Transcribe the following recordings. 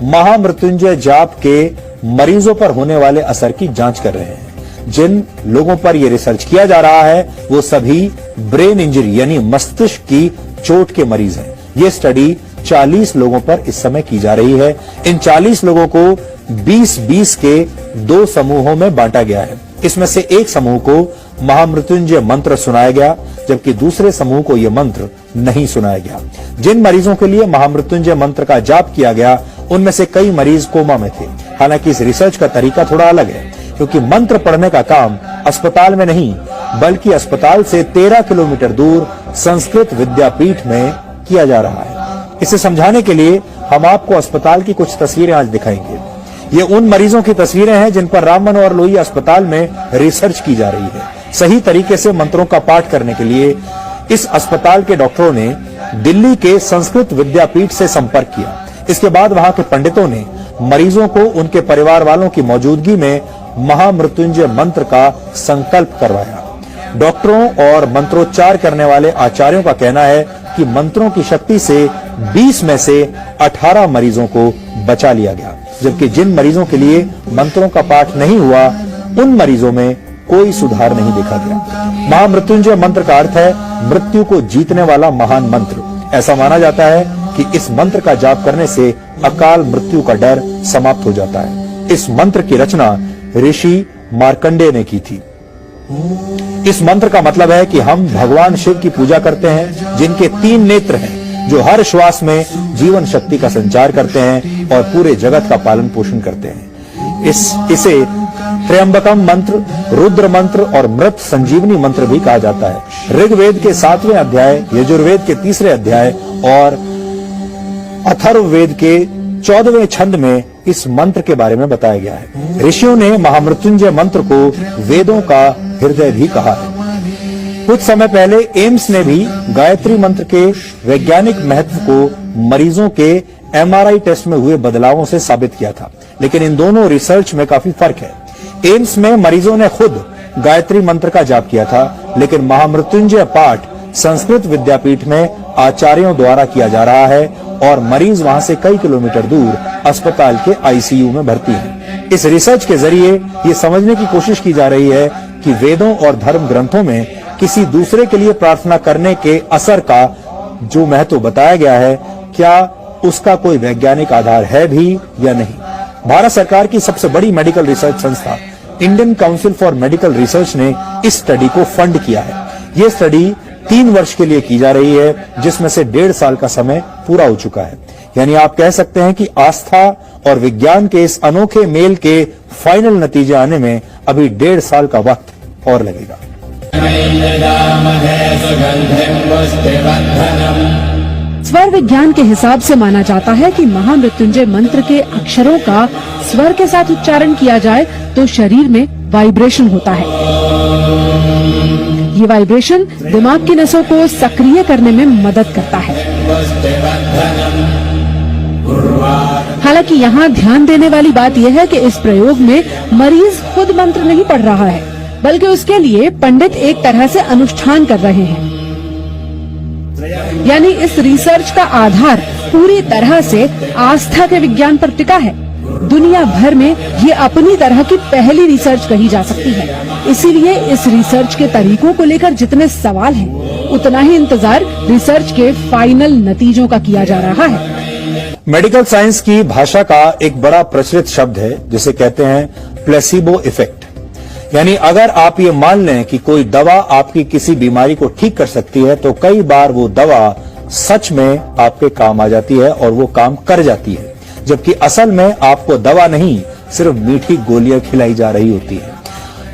महामृत्युंजय जाप के मरीजों पर होने वाले असर की जांच कर रहे हैं। जिन लोगों पर यह रिसर्च किया जा रहा है वो सभी ब्रेन इंजरी यानी मस्तिष्क की चोट के मरीज हैं। ये स्टडी 40 लोगों पर इस समय की जा रही है। इन 40 लोगों को 20-20 के 2 समूहों में बांटा गया है। इसमें से एक समूह को महामृत्युंजय मंत्र सुनाया गया, जबकि दूसरे समूह को यह मंत्र नहीं सुनाया गया। जिन मरीजों के लिए महामृत्युंजय मंत्र का जाप किया गया उनमें से कई मरीज कोमा में थे। हालांकि इस रिसर्च का तरीका थोड़ा अलग है, क्योंकि मंत्र पढ़ने का काम अस्पताल में नहीं बल्कि अस्पताल से 13 किलोमीटर दूर संस्कृत विद्यापीठ में किया जा रहा है। इसे समझाने के लिए हम आपको अस्पताल की कुछ तस्वीरें आज दिखाएंगे। ये उन मरीजों की तस्वीरें हैं जिन पर राम मनोहर लोहिया अस्पताल में रिसर्च की जा रही है। सही तरीके से मंत्रों का पाठ करने के लिए इस अस्पताल के डॉक्टरों ने दिल्ली के संस्कृत विद्यापीठ से संपर्क किया। इसके बाद वहां के पंडितों ने मरीजों को उनके परिवार वालों की मौजूदगी में महामृत्युंजय मंत्र का संकल्प करवाया। डॉक्टरों और मंत्रोच्चार करने वाले आचार्यों का कहना है कि मंत्रों की शक्ति से 20 में से 18 मरीजों को बचा लिया गया, जबकि जिन मरीजों के लिए मंत्रों का पाठ नहीं हुआ उन मरीजों में कोई सुधार नहीं देखा गया। महामृत्युंजय मंत्र का अर्थ है मृत्यु को जीतने वाला महान मंत्र। ऐसा माना जाता है कि इस मंत्र का जाप करने से अकाल मृत्यु का डर समाप्त हो जाता है। इस मंत्र की रचना ऋषि मार्कंडेय ने की थी। इस मंत्र का मतलब है कि हम भगवान शिव की पूजा करते हैं, जिनके 3 नेत्र हैं, जो हर श्वास में जीवन शक्ति का संचार करते हैं और पूरे जगत का पालन पोषण करते हैं। इसे त्र्यंबकम मंत्र, रुद्र मंत्र और मृत संजीवनी मंत्र भी कहा जाता है। ऋग्वेद के 7वें अध्याय, यजुर्वेद के 3रे अध्याय और अथर्ववेद के 14वें छंद में इस मंत्र के बारे में बताया गया है। ऋषियों ने महामृत्युंजय मंत्र को वेदों का हृदय भी कहा है। कुछ समय पहले एम्स ने भी गायत्री मंत्र के वैज्ञानिक महत्व को मरीजों के एमआरआई टेस्ट में हुए बदलावों से साबित किया था, लेकिन इन दोनों रिसर्च में काफी फर्क है। एम्स में मरीजों ने खुद गायत्री मंत्र का जाप किया था, लेकिन महामृत्युंजय पाठ संस्कृत विद्यापीठ में आचार्यों द्वारा किया जा रहा है और मरीज वहां से कई किलोमीटर दूर अस्पताल के आईसीयू में भर्ती हैं। इस रिसर्च के जरिए ये समझने की कोशिश की जा रही है कि वेदों और धर्म ग्रंथों में किसी दूसरे के लिए प्रार्थना करने के असर का जो महत्व बताया गया है, क्या उसका कोई वैज्ञानिक आधार है भी या नहीं। भारत सरकार की सबसे बड़ी मेडिकल रिसर्च संस्था Indian council for medical research ने इस स्टडी को फंड किया है। ये स्टडी 3 वर्ष के लिए की जा रही है, जिसमें से 1.5 साल का समय पूरा हो चुका है। यानी आप कह सकते हैं कि आस्था और विज्ञान के इस अनोखे मेल के फाइनल नतीजे आने में अभी 1.5 साल का वक्त और लगेगा। स्वर विज्ञान के हिसाब से माना जाता है कि महामृत्युंजय मंत्र के अक्षरों का स्वर के साथ उच्चारण किया जाए तो शरीर में वाइब्रेशन होता है। ये वाइब्रेशन दिमाग की नसों को सक्रिय करने में मदद करता है। हालांकि यहाँ ध्यान देने वाली बात यह है कि इस प्रयोग में मरीज खुद मंत्र नहीं पढ़ रहा है, बल्कि उसके लिए पंडित एक तरह से अनुष्ठान कर रहे हैं। यानी इस रिसर्च का आधार पूरी तरह से आस्था के विज्ञान पर टिका है। दुनिया भर में ये अपनी तरह की पहली रिसर्च कही जा सकती है। इसीलिए इस रिसर्च के तरीकों को लेकर जितने सवाल हैं, उतना ही इंतजार रिसर्च के फाइनल नतीजों का किया जा रहा है। मेडिकल साइंस की भाषा का एक बड़ा प्रचलित शब्द है जिसे कहते हैं प्लेसिबो इफेक्ट। यानी अगर आप ये मान लें कि कोई दवा आपकी किसी बीमारी को ठीक कर सकती है, तो कई बार वो दवा सच में आपके काम आ जाती है और वो काम कर जाती है, जबकि असल में आपको दवा नहीं सिर्फ मीठी गोलियां खिलाई जा रही होती है।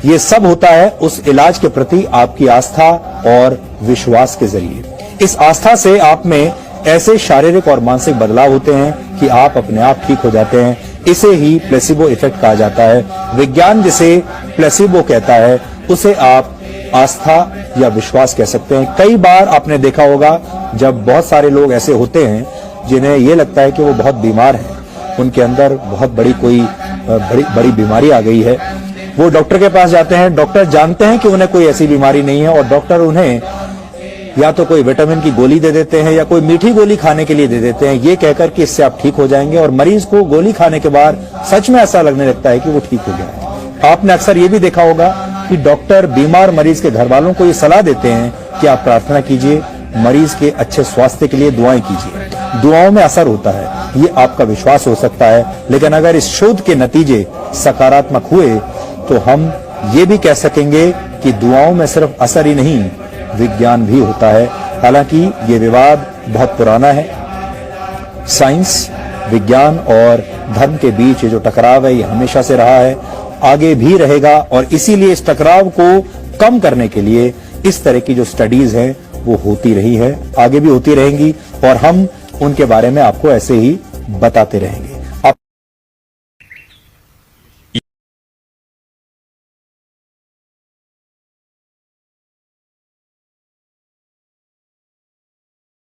ये सब होता है उस इलाज के प्रति आपकी आस्था और विश्वास के जरिए। इस आस्था से आप में ऐसे शारीरिक और मानसिक बदलाव होते हैं कि आप अपने आप ठीक हो जाते हैं। इसे ही प्लेसिबो इफेक्ट कहा जाता है। विज्ञान जिसे प्लेसिबो कहता है, उसे आप आस्था या विश्वास कह सकते हैं। कई बार आपने देखा होगा जब बहुत सारे लोग ऐसे होते हैं जिन्हें ये लगता है कि वो बहुत बीमार हैं, उनके अंदर बहुत बड़ी कोई बड़ी बीमारी आ गई है, वो डॉक्टर के पास जाते हैं। डॉक्टर जानते हैं कि उन्हें कोई ऐसी बीमारी नहीं है और डॉक्टर उन्हें या तो कोई विटामिन की गोली दे देते हैं या कोई मीठी गोली खाने के लिए दे देते हैं, ये कहकर कि इससे आप ठीक हो जाएंगे, और मरीज को गोली खाने के बाद सच में ऐसा लगने लगता है कि वो ठीक हो गया है। आपने अक्सर ये भी देखा होगा कि डॉक्टर बीमार मरीज के घर वालों को ये सलाह देते हैं कि आप प्रार्थना कीजिए, मरीज के अच्छे स्वास्थ्य के लिए दुआएं कीजिए। दुआओं में असर होता है, ये आपका विश्वास हो सकता है, लेकिन अगर इस शोध के नतीजे सकारात्मक हुए तो हम ये भी कह सकेंगे कि दुआओं में सिर्फ असर ही नहीं, विज्ञान भी होता है। हालांकि ये विवाद बहुत पुराना है। साइंस, विज्ञान और धर्म के बीच ये जो टकराव है ये हमेशा से रहा है, आगे भी रहेगा, और इसीलिए इस टकराव को कम करने के लिए इस तरह की जो स्टडीज हैं वो होती रही है, आगे भी होती रहेंगी, और हम उनके बारे में आपको ऐसे ही बताते रहेंगे।